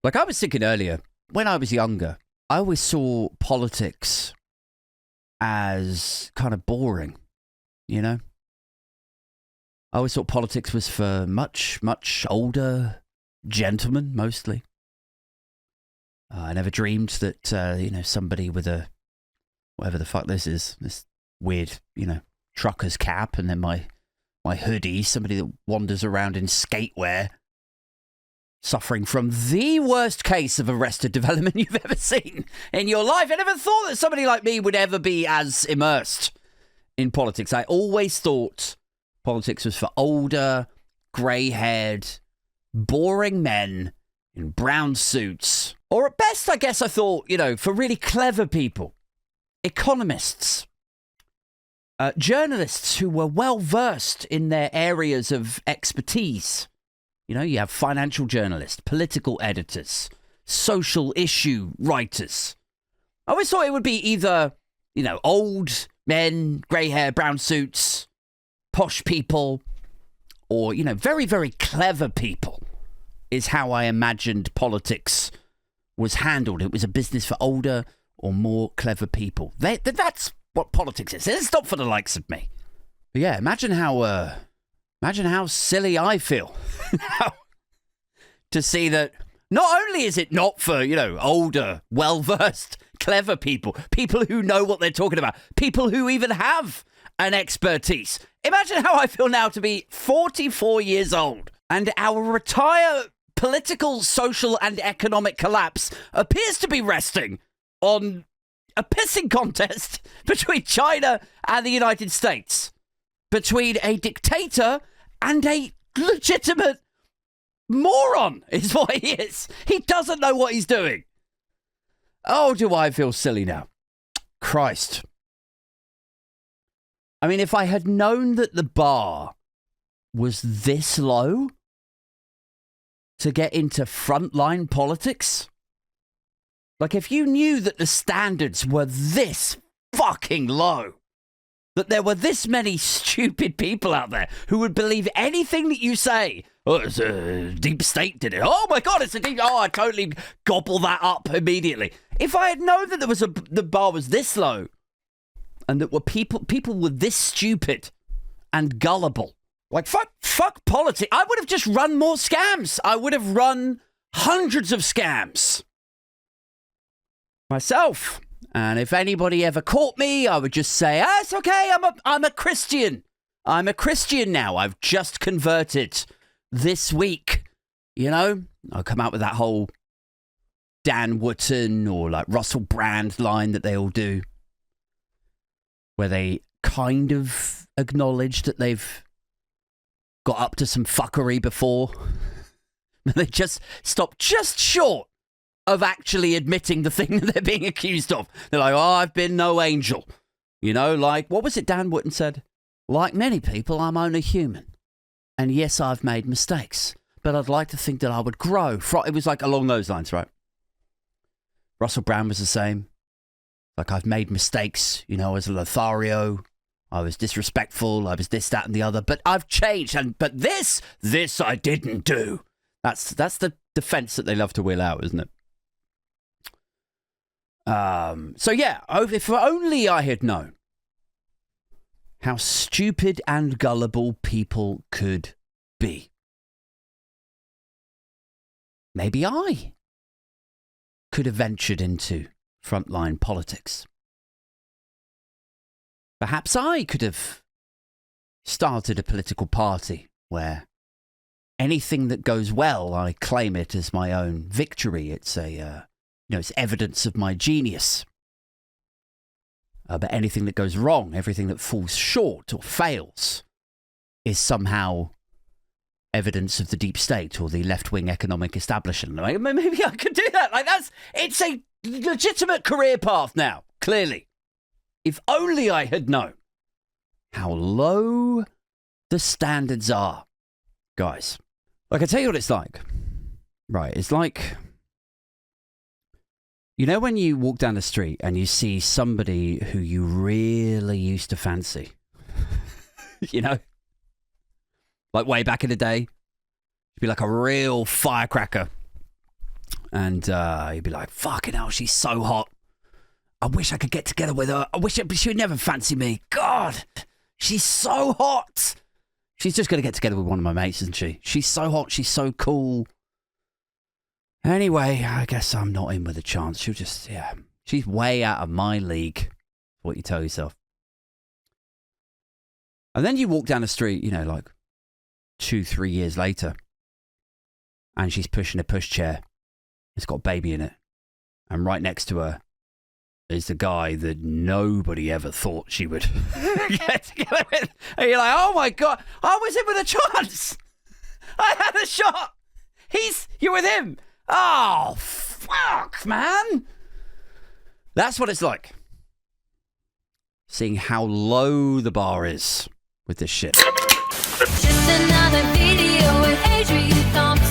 Like I was thinking earlier, when I was younger, I always saw politics as kind of boring, you know? I always thought politics was for much, much older gentlemen, mostly. I never dreamed that, somebody with a, whatever the fuck this is, this weird, trucker's cap, and then my hoodie, somebody that wanders around in skatewear, suffering from the worst case of arrested development you've ever seen in your life. I never thought that somebody like me would ever be as immersed in politics. I always thought politics was for older, grey-haired, boring men in brown suits. Or at best, I guess I thought, for really clever people, economists, journalists who were well-versed in their areas of expertise. You have financial journalists, political editors, social issue writers. I always thought it would be either, old men, grey hair, brown suits, posh people, or, very, very clever people is how I imagined politics was handled. It was a business for older or more clever people. That's what politics is. It's not for the likes of me. But yeah, imagine how silly I feel now to see that not only is it not for, older, well-versed, clever people who know what they're talking about, people who even have an expertise. Imagine how I feel now to be 44 years old and our entire political, social and economic collapse appears to be resting on a pissing contest between China and the United States. Between a dictator and a legitimate moron is what he is. He doesn't know what he's doing. Oh, do I feel silly now? Christ. I mean, if I had known that the bar was this low to get into frontline politics, like if you knew that the standards were this fucking low, that there were this many stupid people out there who would believe anything that you say. Oh, it's a deep state did it. Oh my God, it's a deep... Oh, I totally gobble that up immediately. If I had known that the bar was this low and that were people were this stupid and gullible, like fuck politics, I would have just run more scams. I would have run hundreds of scams myself. And if anybody ever caught me, I would just say, it's okay, I'm a Christian. I'm a Christian now. I've just converted this week. I'll come out with that whole Dan Wootton or like Russell Brand line that they all do, where they kind of acknowledge that they've got up to some fuckery before. They just stop just short of actually admitting the thing that they're being accused of. They're like, I've been no angel. Like, what was it Dan Wootton said? Like many people, I'm only human. And yes, I've made mistakes. But I'd like to think that I would grow. It was like along those lines, right? Russell Brand was the same. Like, I've made mistakes, as a Lothario. I was disrespectful. I was this, that, and the other. But I've changed. But this I didn't do. That's the defense that they love to wheel out, isn't it? So yeah, if only I had known how stupid and gullible people could be. Maybe I could have ventured into frontline politics. Perhaps I could have started a political party where anything that goes well, I claim it as my own victory. It's it's evidence of my genius. But anything that goes wrong, everything that falls short or fails, is somehow evidence of the deep state or the left-wing economic establishment. Like, maybe I could do that. It's a legitimate career path now, clearly. If only I had known how low the standards are, guys. Like, I tell you what it's like. Right, it's like... when you walk down the street and you see somebody who you really used to fancy, like way back in the day, you'd be like a real firecracker. And you'd be like, fucking hell, she's so hot. I wish I could get together with her. But she would never fancy me. God, she's so hot. She's just going to get together with one of my mates, isn't she? She's so hot. She's so cool. Anyway, I guess I'm not in with a chance. She'll just, she's way out of my league. What you tell yourself. And then you walk down the street, you know, like 2-3 years later, and she's pushing a pushchair. It's got a baby in it. And right next to her is the guy that nobody ever thought she would get together with. And you're like, oh my God, I was in with a chance. I had a shot. You're with him. Oh, fuck, man. That's what it's like. Seeing how low the bar is with this shit. Just another video with Adrian Thompson.